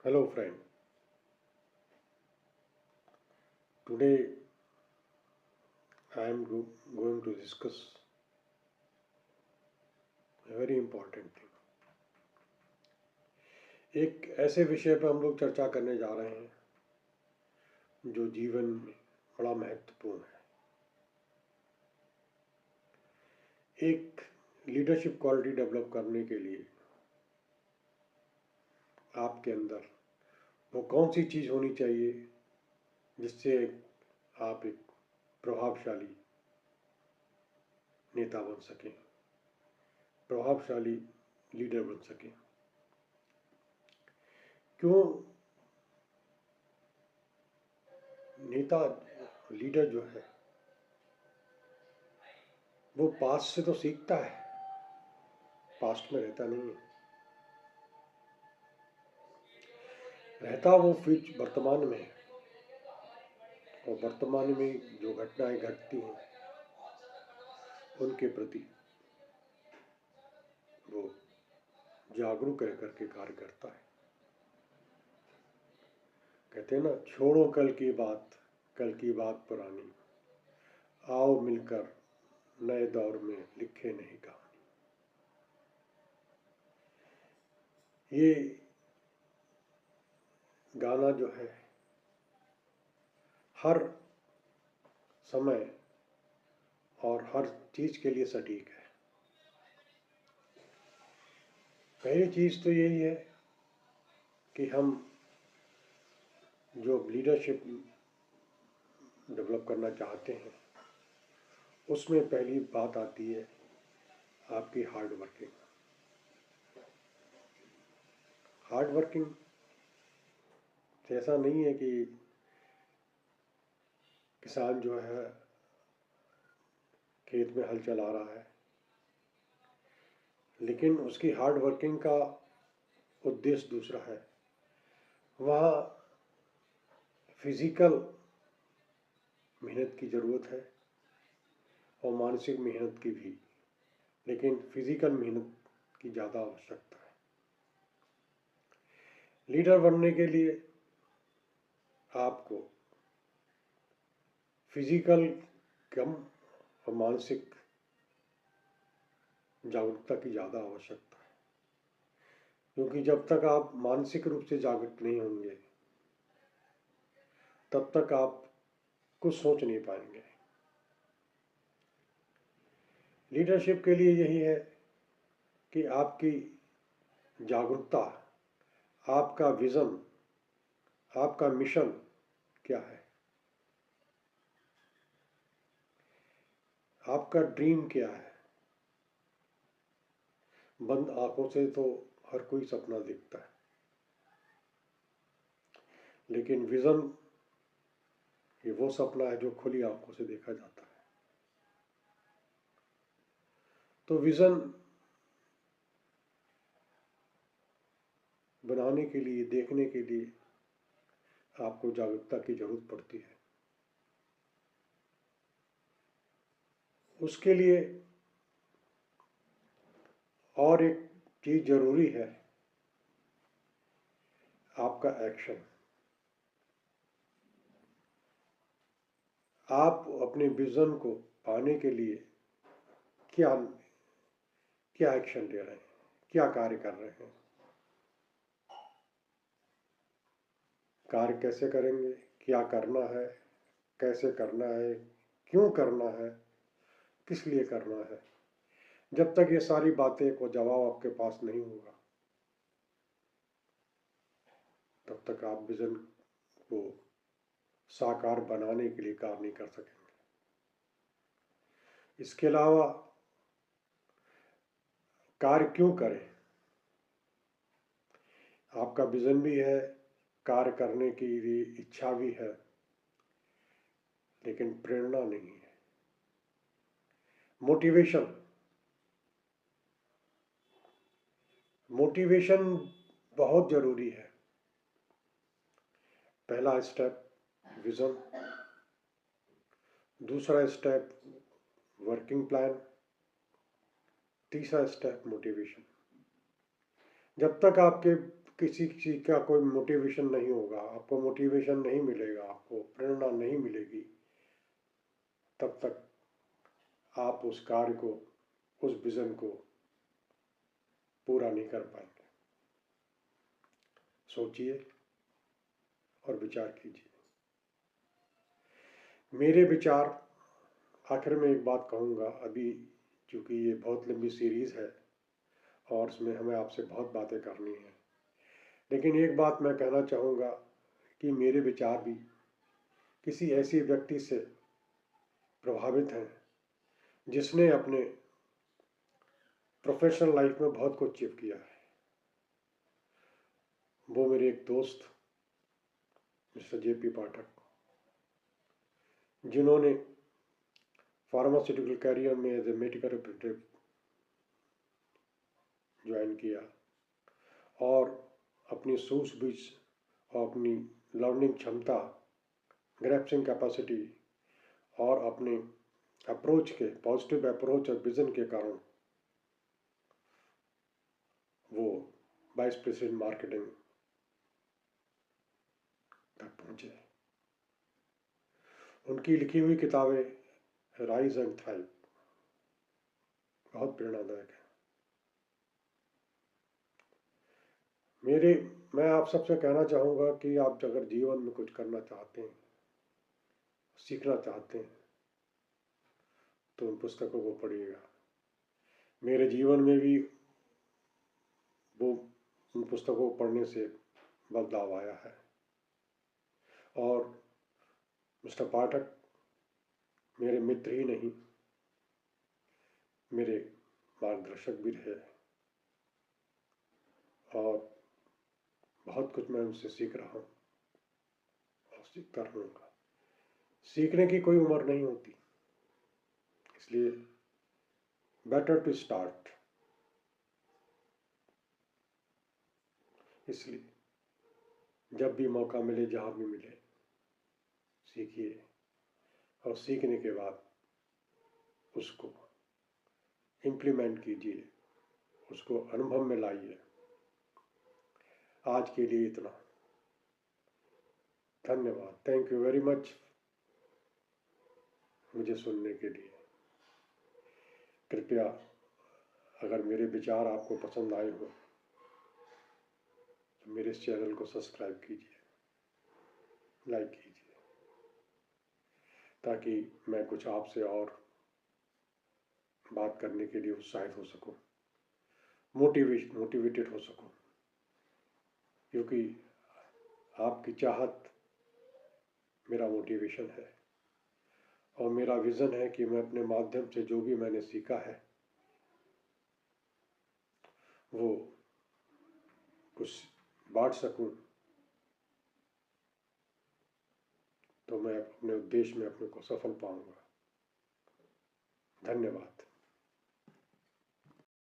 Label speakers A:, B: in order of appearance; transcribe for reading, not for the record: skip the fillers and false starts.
A: Hello, friend. Today I am going to discuss a very important thing. एक ऐसे विषय पर हम लोग चर्चा करने जा रहे हैं जो जीवन में बड़ा महत्वपूर्ण है। एक लीडरशिप क्वालिटी डेवलप करने के लिए आपके अंदर वो कौन सी चीज़ होनी चाहिए जिससे आप एक प्रभावशाली नेता बन सकें, प्रभावशाली लीडर बन सकें। क्यों नेता लीडर जो है वो पास्ट से तो सीखता है, पास्ट में रहता नहीं है, रहता वो वर्तमान में है। और वर्तमान में जो घटनाएं घटती हैं उनके प्रति वो जागरूक रह करके कार्य करता है। कहते हैं ना, छोड़ो कल की बात पुरानी, आओ मिलकर नए दौर में लिखे नहीं कहानी। ये गाना जो है हर समय और हर चीज के लिए सटीक है। पहली चीज तो यही है कि हम जो लीडरशिप डेवलप करना चाहते हैं उसमें पहली बात आती है आपकी हार्ड वर्किंग। हार्ड वर्किंग ऐसा नहीं है कि किसान जो है खेत में हल चला रहा है, लेकिन उसकी हार्ड वर्किंग का उद्देश्य दूसरा है। वह फिजिकल मेहनत की ज़रूरत है और मानसिक मेहनत की भी, लेकिन फिजिकल मेहनत की ज़्यादा आवश्यकता है। लीडर बनने के लिए आपको फिजिकल कम और मानसिक जागरूकता की ज़्यादा आवश्यकता है, क्योंकि जब तक आप मानसिक रूप से जागरूक नहीं होंगे तब तक आप कुछ सोच नहीं पाएंगे। लीडरशिप के लिए यही है कि आपकी जागरूकता, आपका विजन, आपका मिशन क्या है, आपका ड्रीम क्या है। बंद आंखों से तो हर कोई सपना देखता है, लेकिन विजन ये वो सपना है जो खुली आंखों से देखा जाता है। तो विजन बनाने के लिए, देखने के लिए आपको जागरूकता की जरूरत पड़ती है। उसके लिए और एक चीज जरूरी है, आपका एक्शन। आप अपने विजन को पाने के लिए क्या क्या एक्शन ले रहे हैं, क्या कार्य कर रहे हैं, कार्य कैसे करेंगे, क्या करना है, कैसे करना है, क्यों करना है, किस लिए करना है। जब तक ये सारी बातें को जवाब आपके पास नहीं होगा तब तक आप विजन को साकार बनाने के लिए कार्य नहीं कर सकेंगे। इसके अलावा कार्य क्यों करें, आपका विजन भी है, कार्य करने की भी इच्छा भी है, लेकिन प्रेरणा नहीं है, मोटिवेशन। मोटिवेशन बहुत जरूरी है। पहला स्टेप विजन, दूसरा स्टेप वर्किंग प्लान, तीसरा स्टेप मोटिवेशन। जब तक आपके किसी चीज़ का कोई मोटिवेशन नहीं होगा, आपको मोटिवेशन नहीं मिलेगा, आपको प्रेरणा नहीं मिलेगी, तब तक आप उस कार्य को, उस विजन को पूरा नहीं कर पाएंगे। सोचिए और विचार कीजिए। मेरे विचार, आखिर में एक बात कहूँगा, अभी चूँकि ये बहुत लंबी सीरीज़ है और इसमें हमें आपसे बहुत बातें करनी है, लेकिन एक बात मैं कहना चाहूँगा कि मेरे विचार भी किसी ऐसे व्यक्ति से प्रभावित हैं जिसने अपने प्रोफेशनल लाइफ में बहुत कुछ अचीव किया है। वो मेरे एक दोस्त मिस्टर JP पाठक, जिन्होंने फार्मास्यूटिकल कैरियर में as a medical representative join किया और अपनी सूझबूझ और अपनी लर्निंग क्षमता, ग्रैस्पिंग कैपेसिटी और अपने अप्रोच के, पॉजिटिव अप्रोच और विजन के कारण वो वाइस प्रेसिडेंट मार्केटिंग तक पहुंचे। उनकी लिखी हुई किताबें राइज एंड थ्राइव बहुत प्रेरणादायक है। मैं आप सबसे कहना चाहूँगा कि आप अगर जीवन में कुछ करना चाहते हैं, सीखना चाहते हैं, तो उन पुस्तकों को पढ़िएगा। मेरे जीवन में भी वो उन पुस्तकों को पढ़ने से बदलाव आया है। और मिस्टर पाठक मेरे मित्र ही नहीं, मेरे मार्गदर्शक भी रहे और बहुत कुछ मैं उनसे सीख रहा हूँ और सीखता रहूँगा। सीखने की कोई उम्र नहीं होती, इसलिए बेटर टू स्टार्ट। इसलिए जब भी मौका मिले, जहाँ भी मिले, सीखिए और सीखने के बाद उसको इम्प्लीमेंट कीजिए, उसको अनुभव में लाइए। आज के लिए इतना। धन्यवाद। थैंक यू वेरी मच मुझे सुनने के लिए। कृपया अगर मेरे विचार आपको पसंद आए हो तो मेरे इस चैनल को सब्सक्राइब कीजिए, लाइक कीजिए, ताकि मैं कुछ आपसे और बात करने के लिए उत्साहित हो सकूं, मोटिवेटेड हो सकूं, क्योंकि आपकी चाहत मेरा मोटिवेशन है और मेरा विज़न है कि मैं अपने माध्यम से जो भी मैंने सीखा है वो कुछ बांट सकूं, तो मैं अपने उद्देश्य में अपने को सफल पाऊंगा। धन्यवाद।